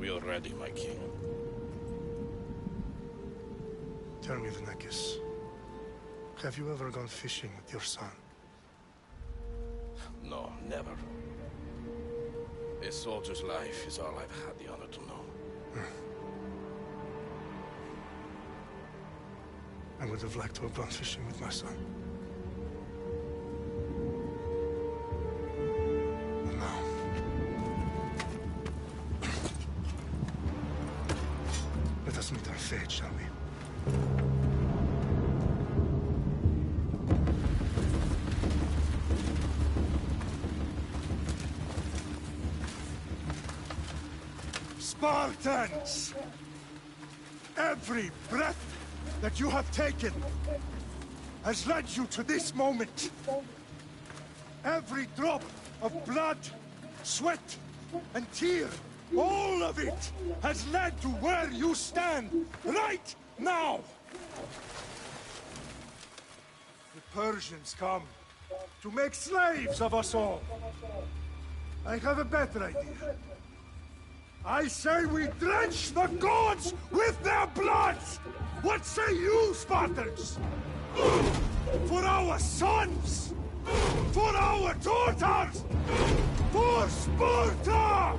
you're ready, my king. Tell me, Vinakis, have you ever gone fishing with your son? No, never. A soldier's life is all I've had the honor to know. I would have liked to have gone fishing with my son. But now... let us meet our fate, shall we? Spartans! Every breath that you have taken has led you to this moment. Every drop of blood, sweat, and tear, all of it has led to where you stand right now. The Persians come to make slaves of us all. I have a better idea. I say we drench the gods with their blood! What say you, Spartans? For our sons! For our daughters! For Sparta!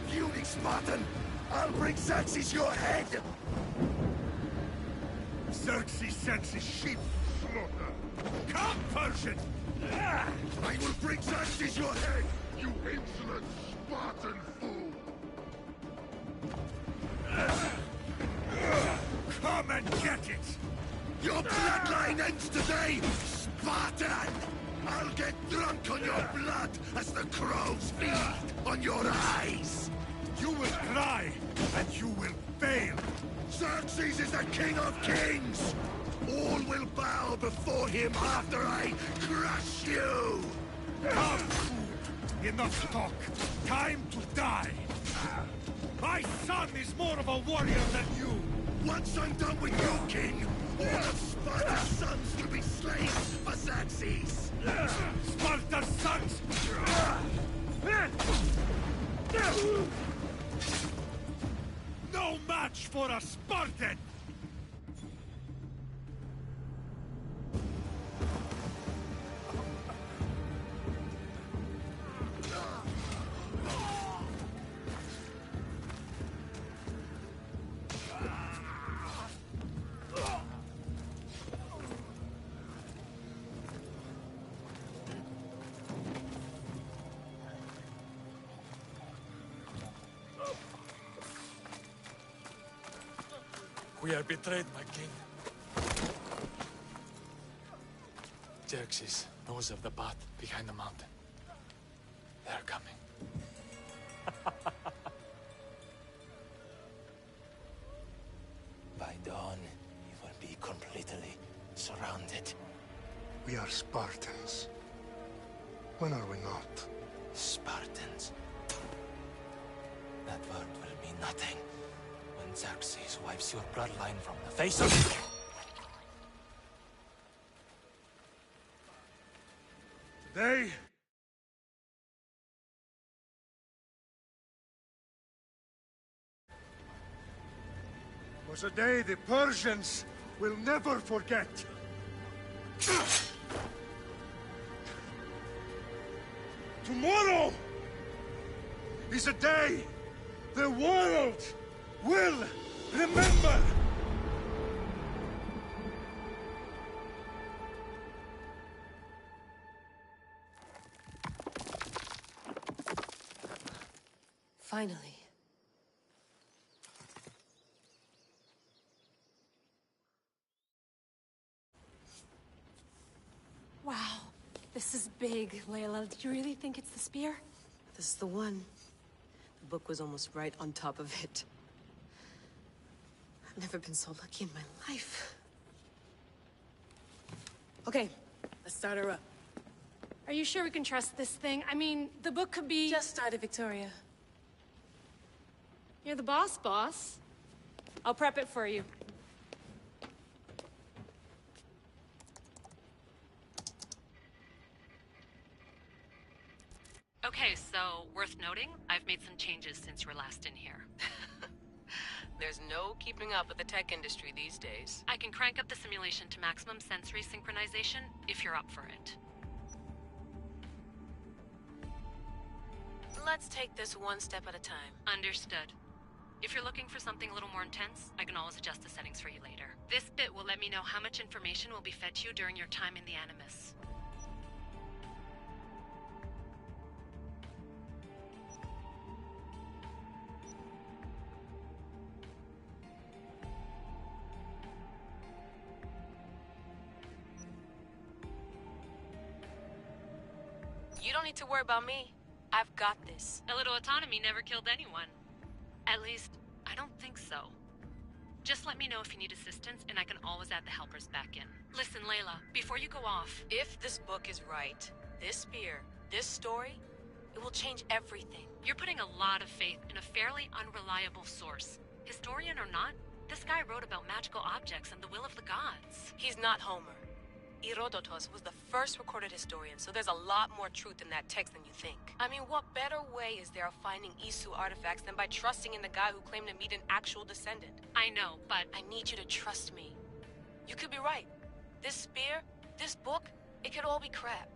Puny Spartan! I'll bring Xerxes your head! Xerxes sends his sheep to slaughter. Come, Persian! I will bring Xerxes your head, you insolent Spartan fool! Come and get it! Your bloodline ends today, Spartan! I'll get drunk on your blood as the crows feed on your eyes! You will cry, and you will fail! Xerxes is the king of kings! All will bow before him after I crush you! Come, fool! Enough talk! Time to die! My son is more of a warrior than you! Once I'm done with you, king, all of Sparta's sons will be slaves for Xerxes! Sparta's sons! No match for a Spartan! We are betrayed, my king. Xerxes knows of the path behind the mountain. They're coming. By dawn, you will be completely surrounded. We are Spartans. When are we not? Spartans. That word will mean nothing when Xerxes wipes your bloodline from the face of it. Today... was a day the Persians will never forget. Tomorrow is a day the world will remember. Finally. Wow. This is big, Layla. Do you really think it's the spear? This is the one. The book was almost right on top of it. I've never been so lucky in my life. Okay, let's start her up. Are you sure we can trust this thing? I mean, the book could be... Just started, Victoria. You're the boss, boss. I'll prep it for you. Okay, so, worth noting, I've made some changes since you were last in here. There's no keeping up with the tech industry these days. I can crank up the simulation to maximum sensory synchronization, if you're up for it. Let's take this one step at a time. Understood. If you're looking for something a little more intense, I can always adjust the settings for you later. This bit will let me know how much information will be fed to you during your time in the Animus. You don't need to worry about me. I've got this. A little autonomy never killed anyone. At least, I don't think so. Just let me know if you need assistance, and I can always add the helpers back in. Listen, Layla, before you go off... If this book is right, this spear, this story, it will change everything. You're putting a lot of faith in a fairly unreliable source. Historian or not, this guy wrote about magical objects and the will of the gods. He's not Homer. Herodotus was the first recorded historian, so there's a lot more truth in that text than you think. I mean, what better way is there of finding Isu artifacts than by trusting in the guy who claimed to meet an actual descendant? I know, but I need you to trust me. You could be right. This spear, this book, it could all be crap.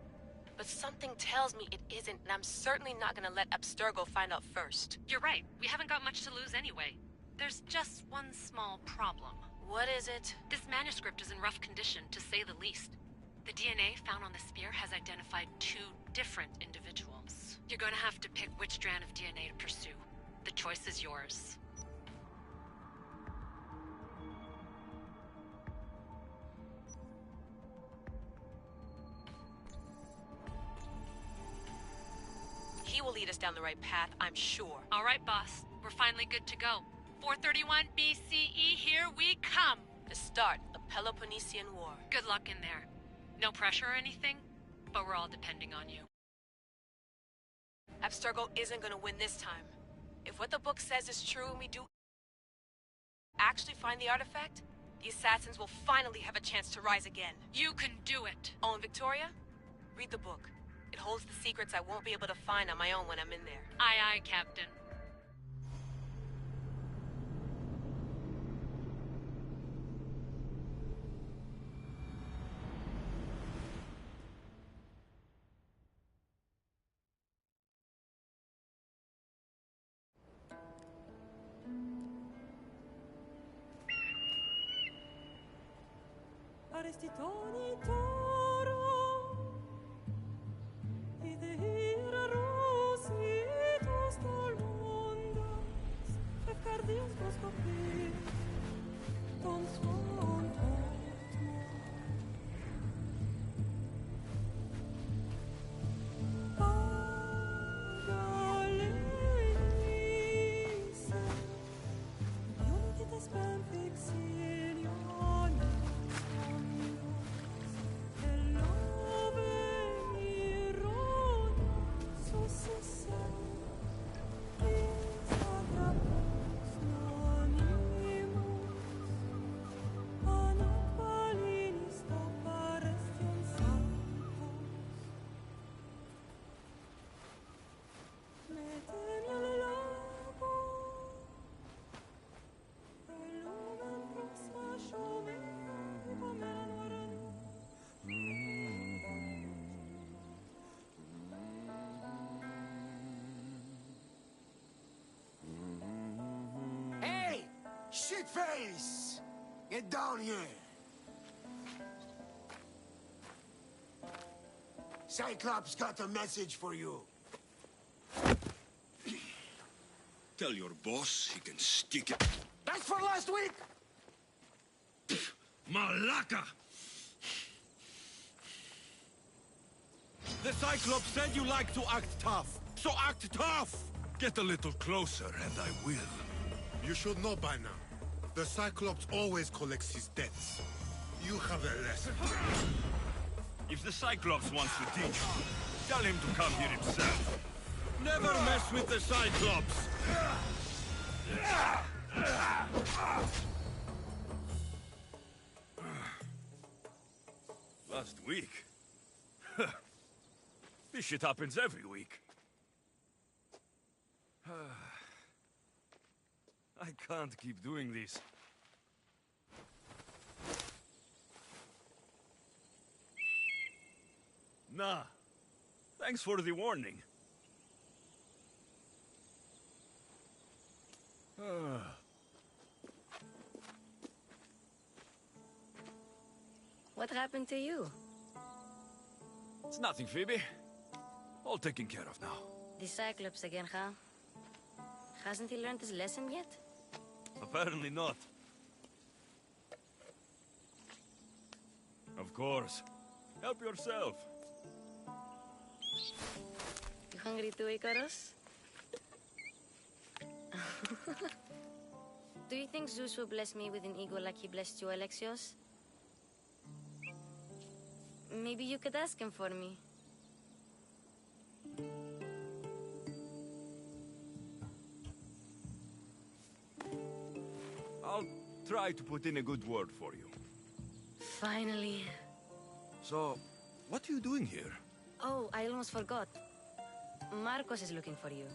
But something tells me it isn't, and I'm certainly not gonna let Abstergo find out first. you're right. We haven't got much to lose anyway. There's just one small problem. What is it? This manuscript is in rough condition, to say the least. The DNA found on the spear has identified 2 different individuals. You're gonna have to pick which strand of DNA to pursue. The choice is yours. He will lead us down the right path, I'm sure. All right, boss. We're finally good to go. 431 BCE, here we come! The start of Peloponnesian War. Good luck in there. No pressure or anything, but we're all depending on you. Abstergo isn't gonna win this time. If what the book says is true and we do actually find the artifact, the assassins will finally have a chance to rise again. You can do it! Oh, and Victoria? Read the book. It holds the secrets I won't be able to find on my own when I'm in there. Aye, aye, Captain. Arestitoni toro, ide ira rositos tolmondas, fefcardios proscopir, ton suon Agalese, Dionites benfixilion. Shitface! Get down here! Cyclops got a message for you. Tell your boss he can stick it. That's for last week! Malaka! The Cyclops said you like to act tough, so act tough! Get a little closer and I will. You should know by now. The Cyclops always collects his debts. You have a lesson. If the Cyclops wants to teach, tell him to come here himself. Never mess with the Cyclops! Last week? This shit happens every week. I can't keep doing this. Nah. Thanks for the warning. What happened to you? It's nothing, Phoebe. All taken care of now. The Cyclops again, huh? Hasn't he learned his lesson yet? Apparently not. Of course. Help yourself. You hungry too, Icarus? Do you think Zeus will bless me with an ego like he blessed you, Alexios? Maybe you could ask him for me. I'll try to put in a good word for you. Finally. So, what are you doing here? Oh, I almost forgot. Marcos is looking for you.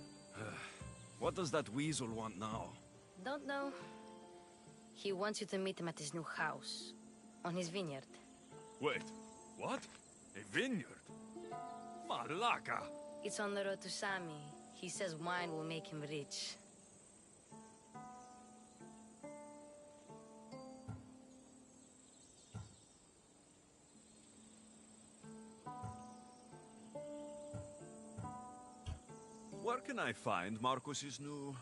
What does that weasel want now? Don't know. He wants you to meet him at his new house. On his vineyard. Wait, what? A vineyard? Malaka! It's on the road to Sami. He says wine will make him rich. Where can I find Marcos's new,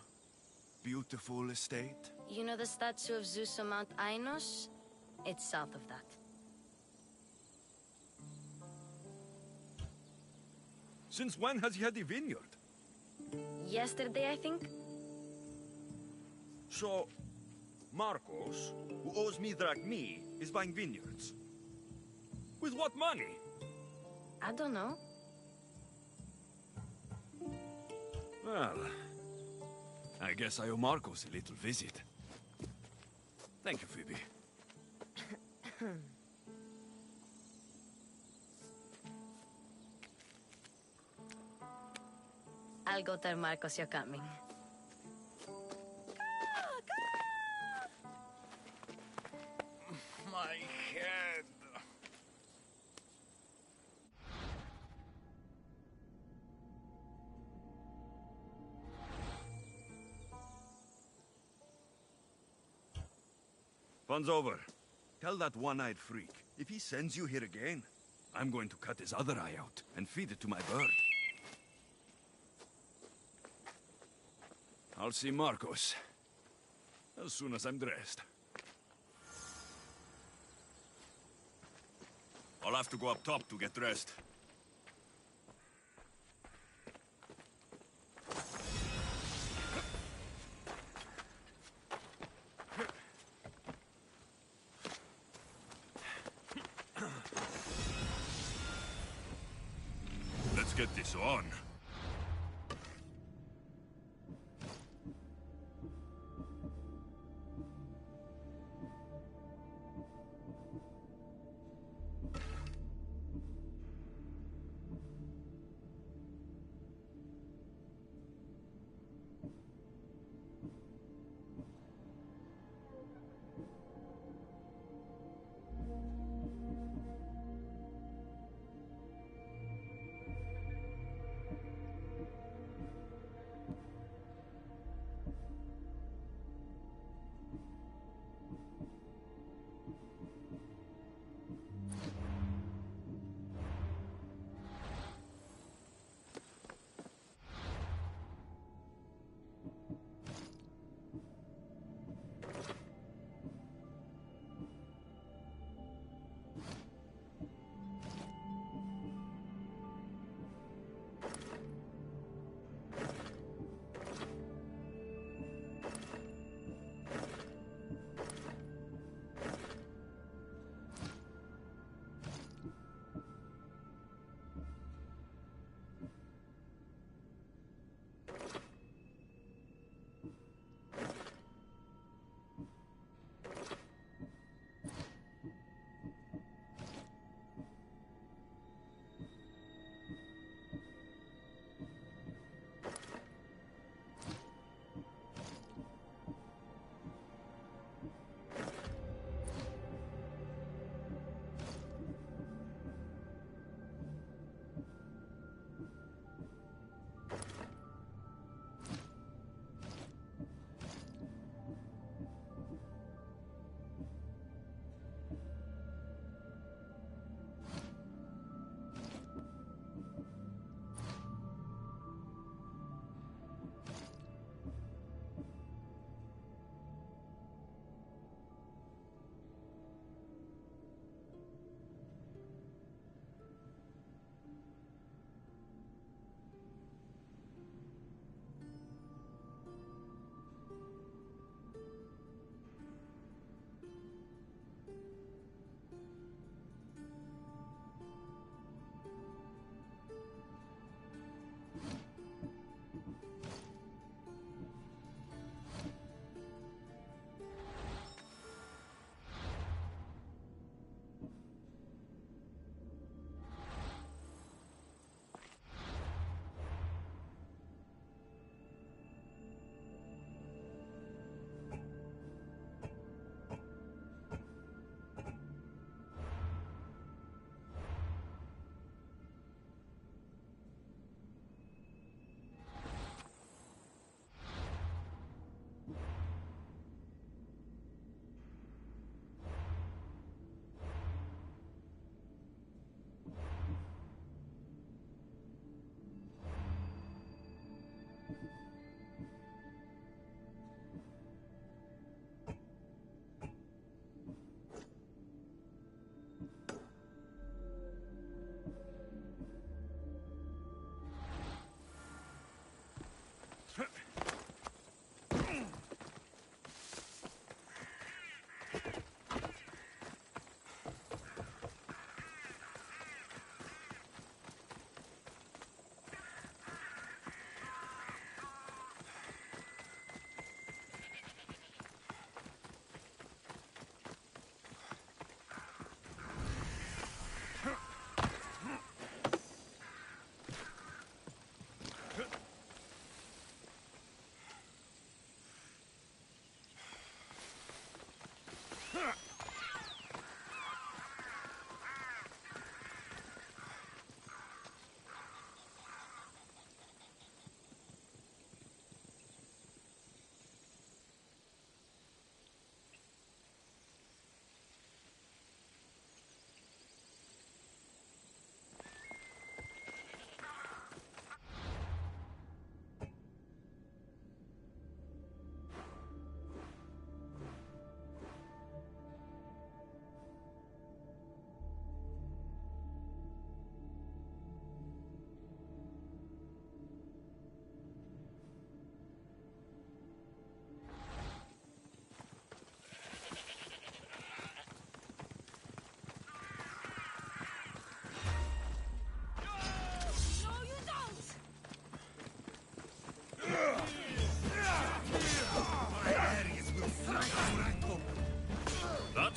beautiful estate? You know the statue of Zeus on Mount Ainos? It's south of that. Since when has he had a vineyard? Yesterday, I think? So, Marcos, who owes me drachmi, is buying vineyards. With what money? I don't know. Well, I guess I owe Marcos a little visit. Thank you, Phoebe. I'll go tell Marcos you're coming. My head. Fun's over. Tell that one-eyed freak, if he sends you here again, I'm going to cut his other eye out and feed it to my bird. I'll see Marcos as soon as I'm dressed. I'll have to go up top to get dressed. Let's get this on.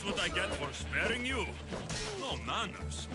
That's what I get for sparing you. No manners.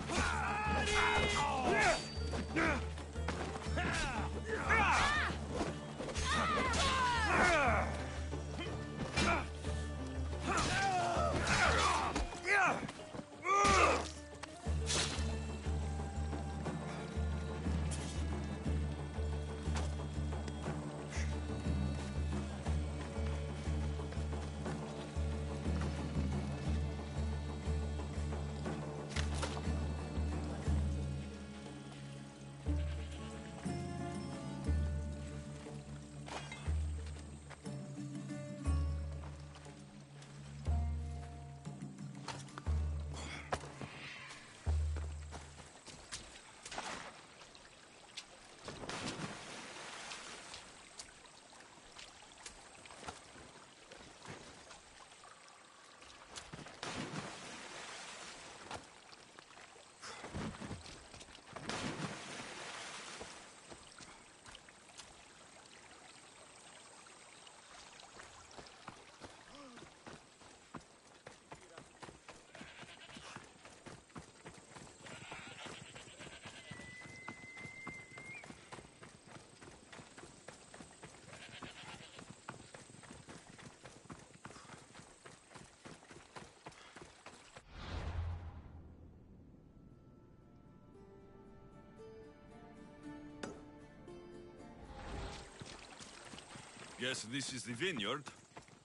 Guess this is the vineyard.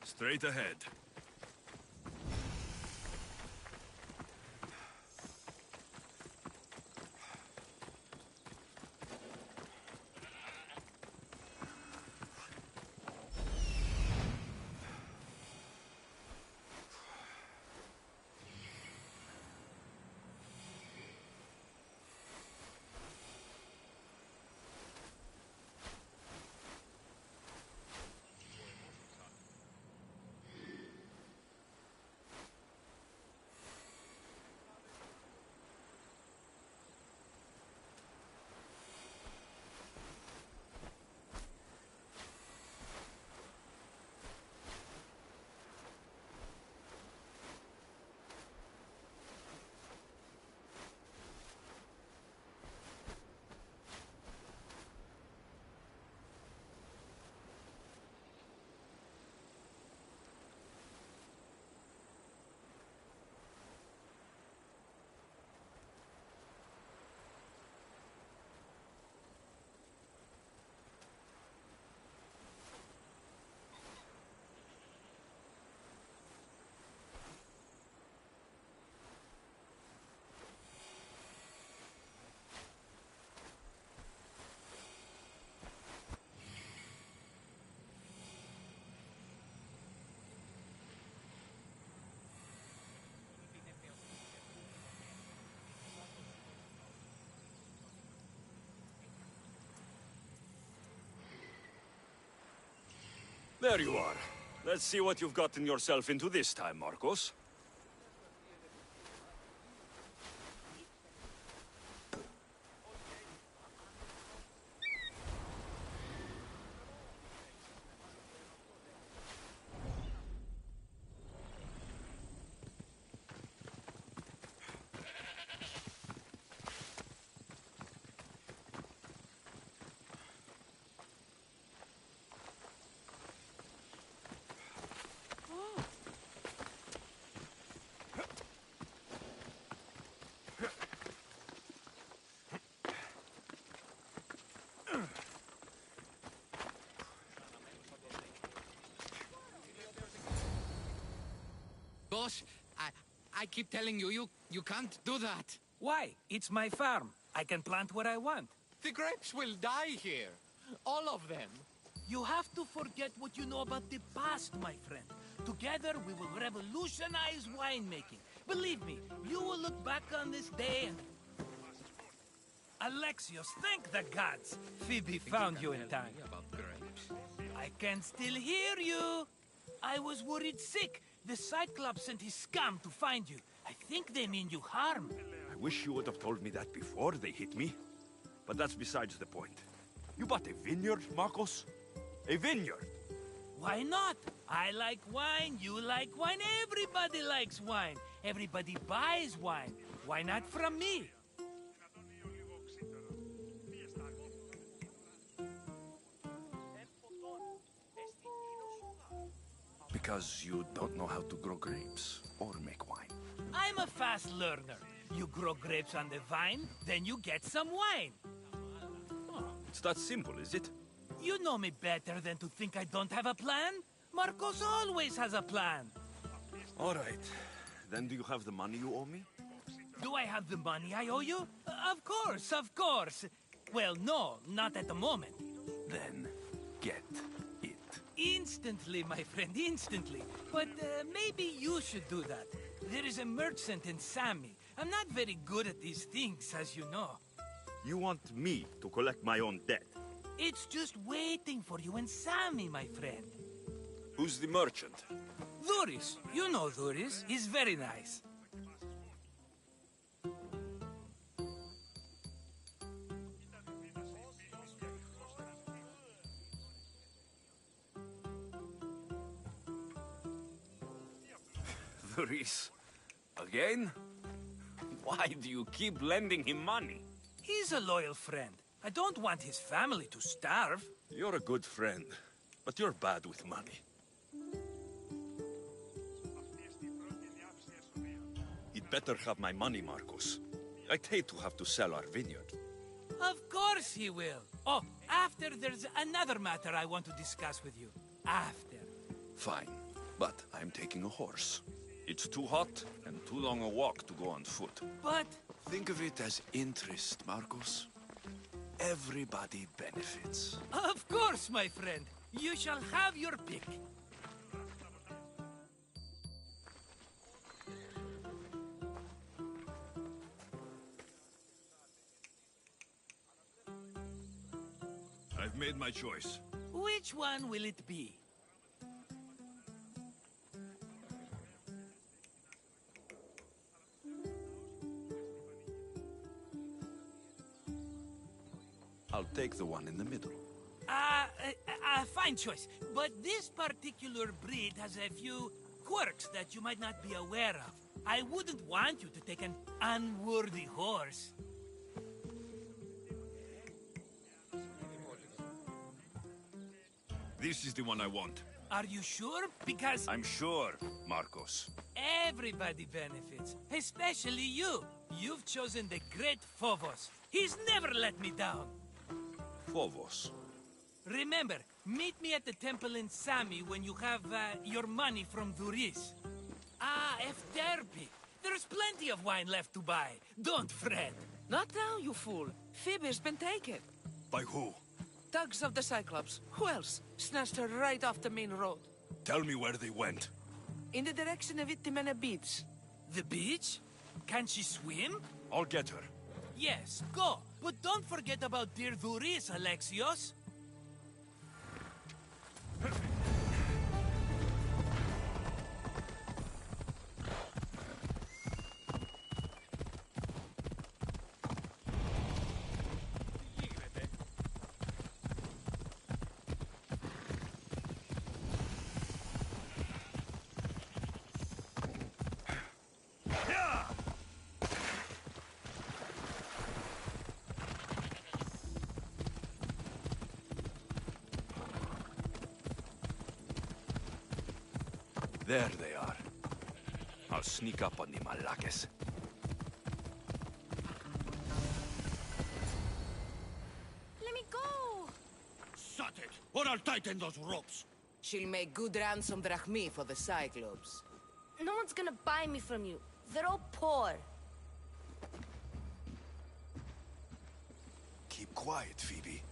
Straight ahead. There you are. Let's see what you've gotten yourself into this time, Marcos. Boss, I keep telling you, you can't do that. Why? It's my farm. I can plant what I want. The grapes will die here. All of them. You have to forget what you know about the past, my friend. Together, we will revolutionize winemaking. Believe me, you will look back on this day and... Alexios, thank the gods! Phoebe found you in time. About grapes. I can still hear you. I was worried sick. The Cyclops sent his scum to find you. I think they mean you harm. I wish you would have told me that before they hit me. But that's besides the point. You bought a vineyard, Marcos? A vineyard? Why not? I like wine, you like wine, everybody likes wine. Everybody buys wine. Why not from me? Because you don't know how to grow grapes or make wine. I'm a fast learner. You grow grapes on the vine, then you get some wine. Oh, it's that simple, is it? You know me better than to think I don't have a plan. Marcos always has a plan. All right. Then do you have the money you owe me? Do I have the money I owe you? Of course, of course. Well, no, not at the moment. Then get it. Instantly, my friend, instantly. But maybe you should do that. There is a merchant in Sami. I'm not very good at these things, as you know. You want me to collect my own debt? It's just waiting for you in Sami, my friend. Who's the merchant? Dhuris. You know Dhuris. He's very nice. Dhuris? Again? Why do you keep lending him money? He's a loyal friend. I don't want his family to starve. You're a good friend, but you're bad with money. He'd better have my money, Marcos. I'd hate to have to sell our vineyard. Of course he will. Oh, after there's another matter I want to discuss with you. After. Fine, but I'm taking a horse. It's too hot and too long a walk to go on foot. But... Think of it as interest, Marcos. Everybody benefits. Of course, my friend. You shall have your pick. I've made my choice. Which one will it be? I'll take the one in the middle. Fine choice. But this particular breed has a few quirks that you might not be aware of. I wouldn't want you to take an unworthy horse. This is the one I want. Are you sure? Because... I'm sure, Marcos. Everybody benefits, especially you. You've chosen the great Phobos. He's never let me down. Phobos. Remember, meet me at the temple in Sami when you have your money from Dhuris. Ah, Efterpi. There's plenty of wine left to buy. Don't fret. Not now, you fool. Phoebe's been taken. By who? Thugs of the Cyclops. Who else? Snatched her right off the main road. Tell me where they went. In the direction of Itimena Beach. The beach? Can she swim? I'll get her. Yes, go. But don't forget about dear Dhuris, Alexios. There they are. I'll sneak up on the Malakes. Let me go! Shut it, or I'll tighten those ropes. She'll make good ransom drachmi for the Cyclops. No one's gonna buy me from you. They're all poor. Keep quiet, Phoebe.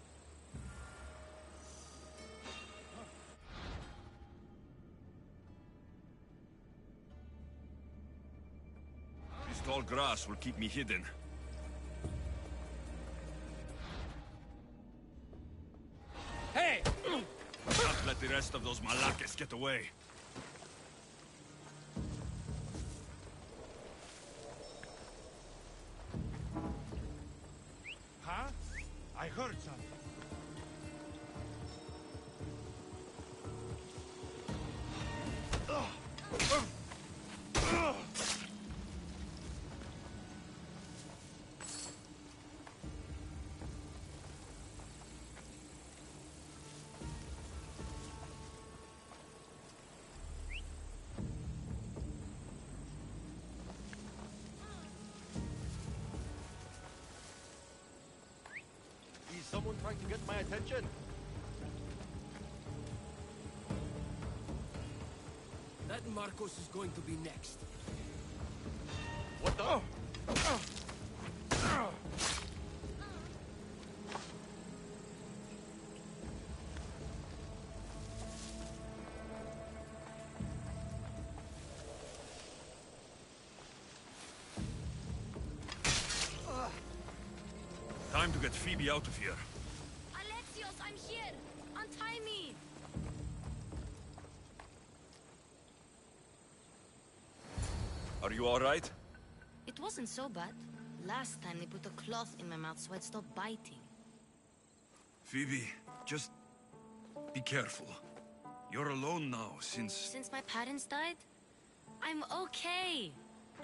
This tall grass will keep me hidden. Hey! Not let the rest of those Malakes get away. Huh? I heard something. Is someone trying to get my attention? That Marcos is going to be next. What the? Time to get Phoebe out of here. Alexios, I'm here! Untie me! Are you all right? It wasn't so bad. Last time they put a cloth in my mouth so I'd stop biting. Phoebe, just be careful. You're alone now since... Since my parents died? I'm okay.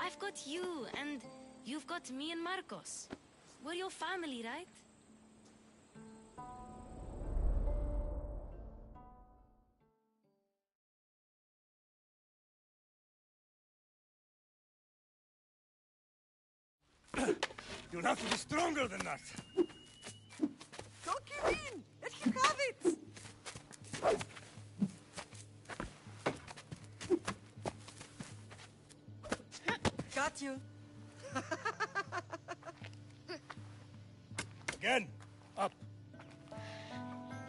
I've got you, and you've got me and Marcos. We're your family, right? You'll have to be stronger than that. Don't give in! Let him have it! Got you. Again, up.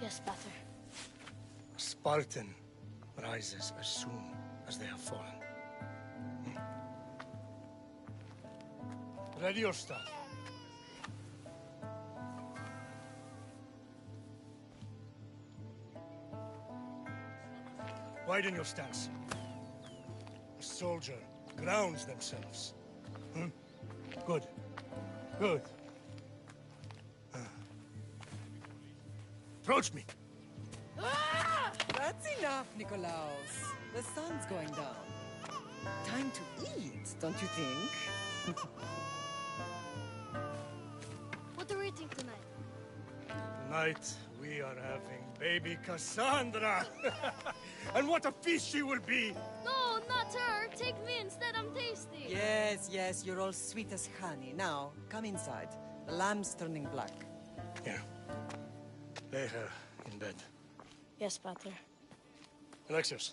Yes, Pater. A Spartan rises as soon as they have fallen. Ready your staff. Widen your stance. A soldier grounds themselves. Good. Good. Approach me. That's enough, Nikolaos. The sun's going down. Time to eat, don't you think? What are we eating tonight? Tonight, we are having baby Cassandra. And what a feast she will be! No, not her! Take me instead, I'm tasty! Yes, yes, you're all sweet as honey. Now, come inside. The lamb's turning black. Here. Lay her in bed. Yes, Pater. Alexios.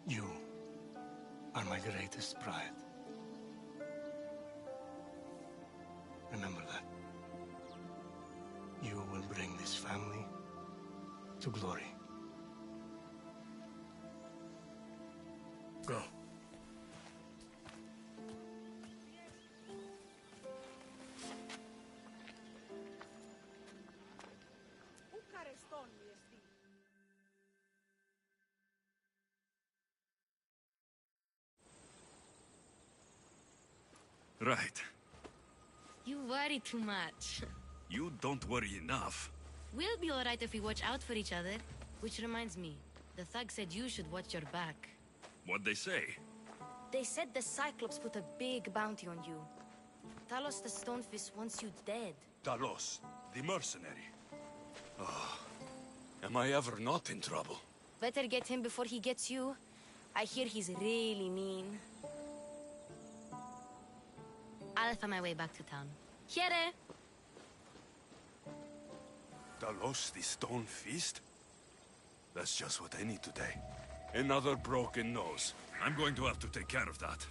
You are my greatest pride. Remember that. You will bring this family to glory. Go. Right. You worry too much. You don't worry enough. We'll be alright if we watch out for each other. Which reminds me, the thug said you should watch your back. What'd they say? They said the Cyclops put a big bounty on you. Talos the Stonefist wants you dead. Talos. The mercenary. Oh, am I ever not in trouble? Better get him before he gets you. I hear he's really mean. I'll find my way back to town. Here! Dalos, the Stone Feast? That's just what I need today. Another broken nose. I'm going to have to take care of that.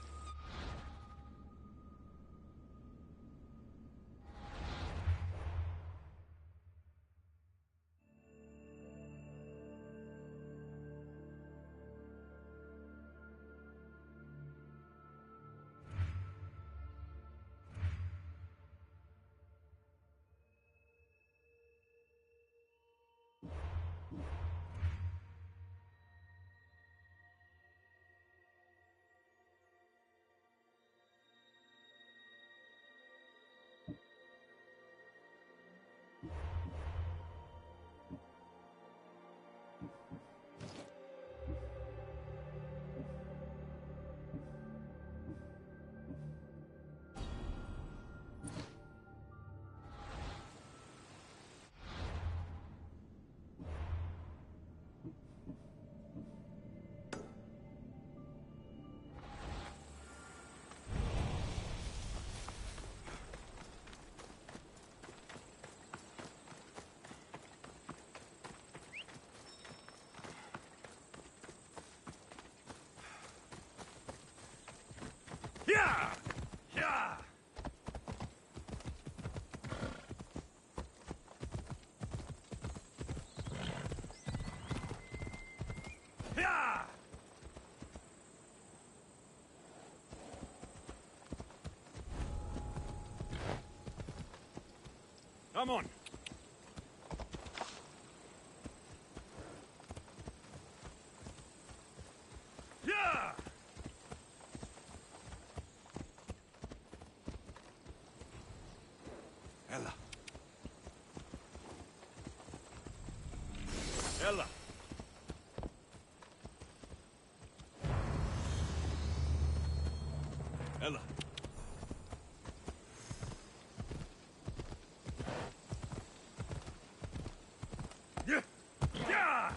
Yeah! Yeah! Yeah! Come on. Yeah! Ella. Ella. Ella. Yeah. Yeah.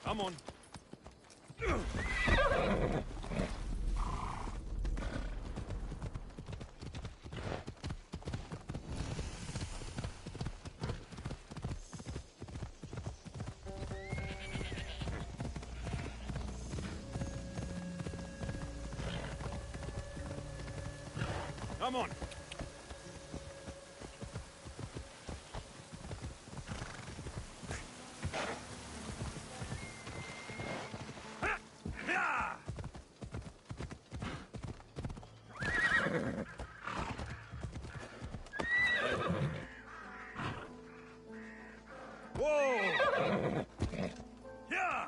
Come on. Come on. Whoa! Yeah!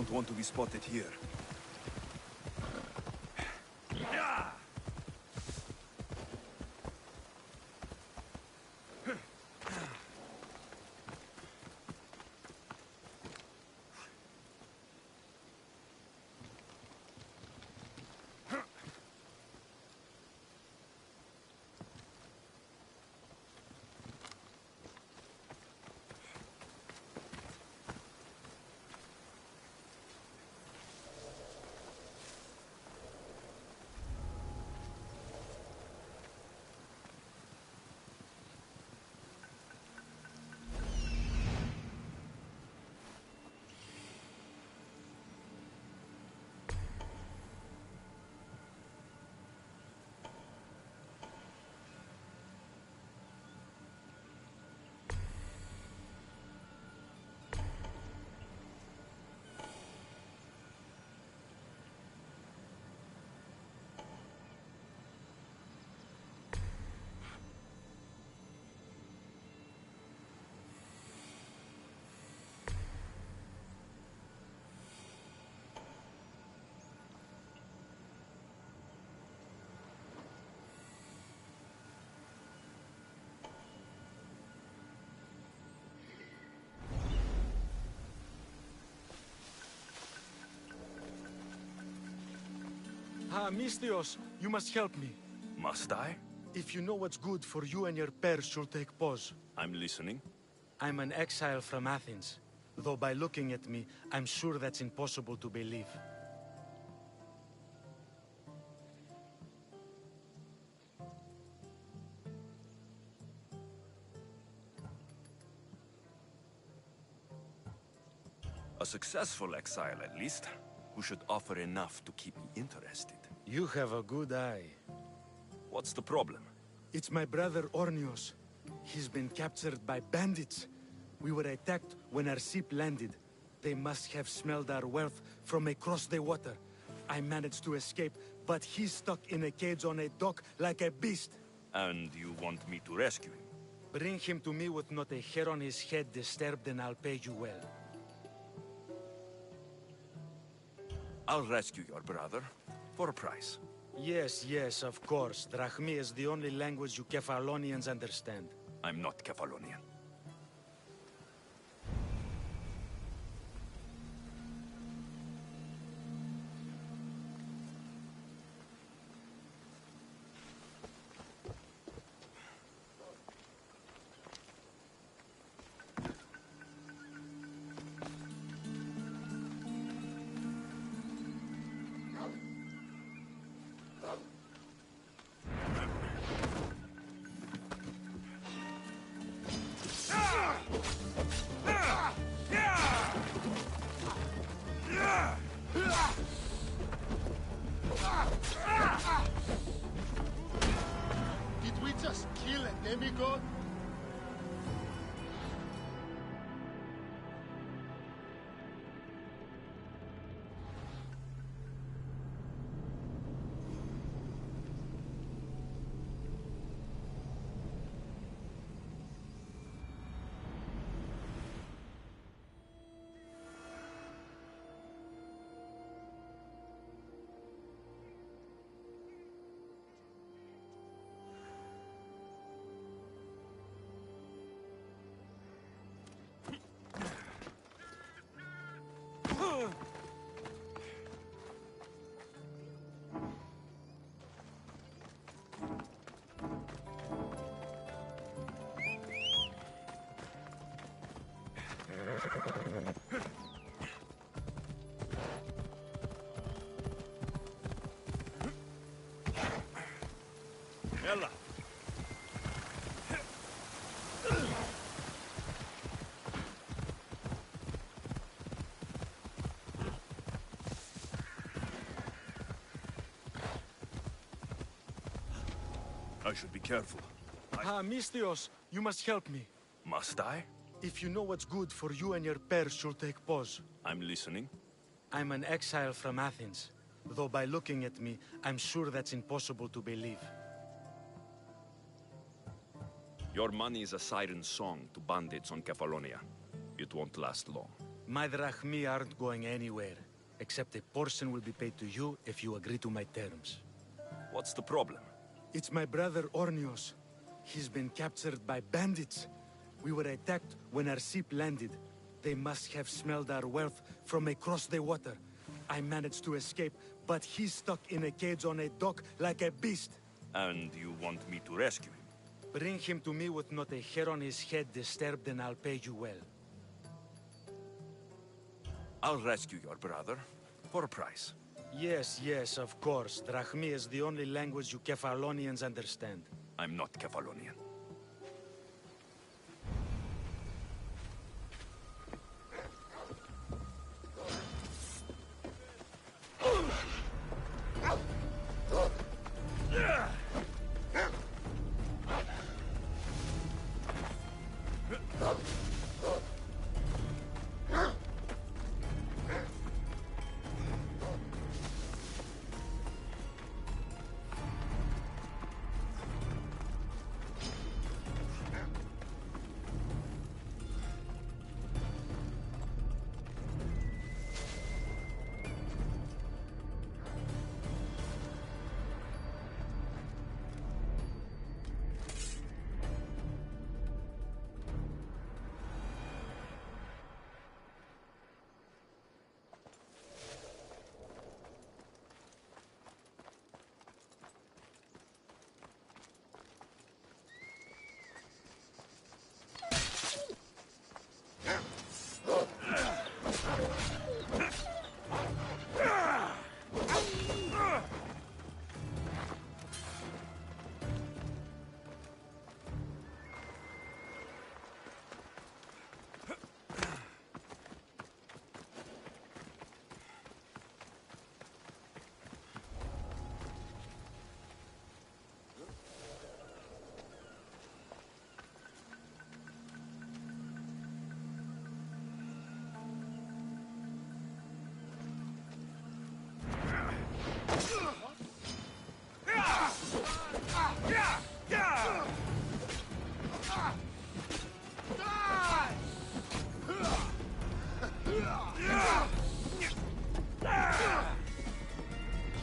Don't want to be spotted here. Ah, Mistios, you must help me. Must I? If you know what's good for you and your pairs, you'll take pause. I'm listening. I'm an exile from Athens. Though by looking at me, I'm sure that's impossible to believe. A successful exile, at least, who should offer enough to keep me interested. You have a good eye. What's the problem? It's my brother Ornios. He's been captured by bandits. We were attacked when our ship landed. They must have smelled our wealth from across the water. I managed to escape, but he's stuck in a cage on a dock like a beast. And you want me to rescue him? Bring him to me with not a hair on his head disturbed and I'll pay you well. I'll rescue your brother, for a price. Yes, yes, of course. Drachmi is the only language you Kefalonians understand. I'm not Kefalonian. Did we just kill a demigod? Ella! I should be careful. Ah, Mistios, you must help me. Must I? If you know what's good for you and your pairs, you'll take pause. I'm listening. I'm an exile from Athens. Though by looking at me, I'm sure that's impossible to believe. Your money is a siren song to bandits on Kefalonia. It won't last long. My drachmi aren't going anywhere, except a portion will be paid to you if you agree to my terms. What's the problem? It's my brother Ornios. He's been captured by bandits. We were attacked when our ship landed. They must have smelled our wealth from across the water. I managed to escape, but he's stuck in a cage on a dock like a beast. And you want me to rescue him? Bring him to me with not a hair on his head disturbed, and I'll pay you well. I'll rescue your brother, for a price. Yes, yes, of course. Drachmi is the only language you Kefalonians understand. I'm not Kefalonian.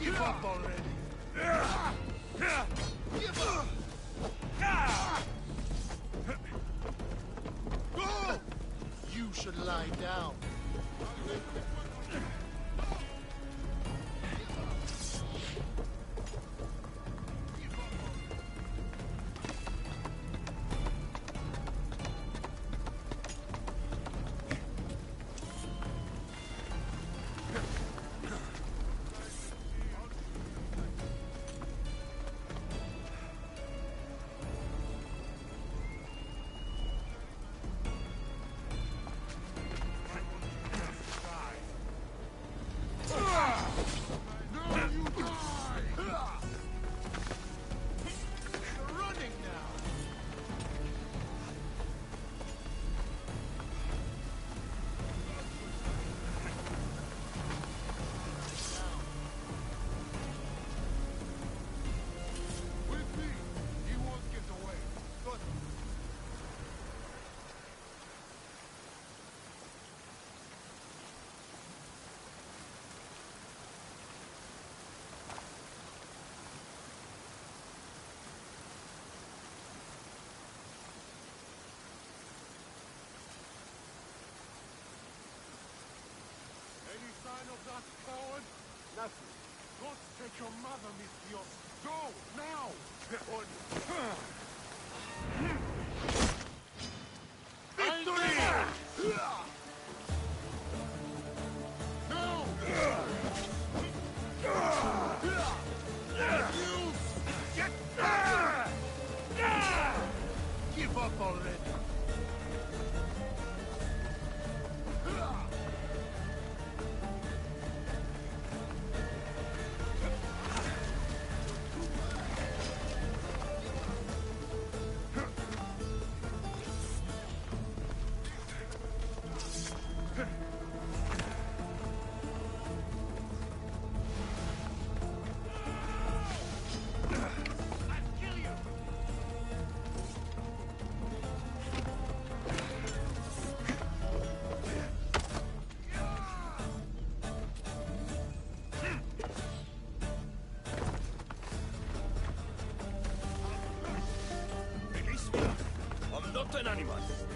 Give up already! Give up! Go! You should lie down. Any sign of that coward? Nothing. Go take your mother, Mithios. Go, now! Victory! No! Give up already! anyone.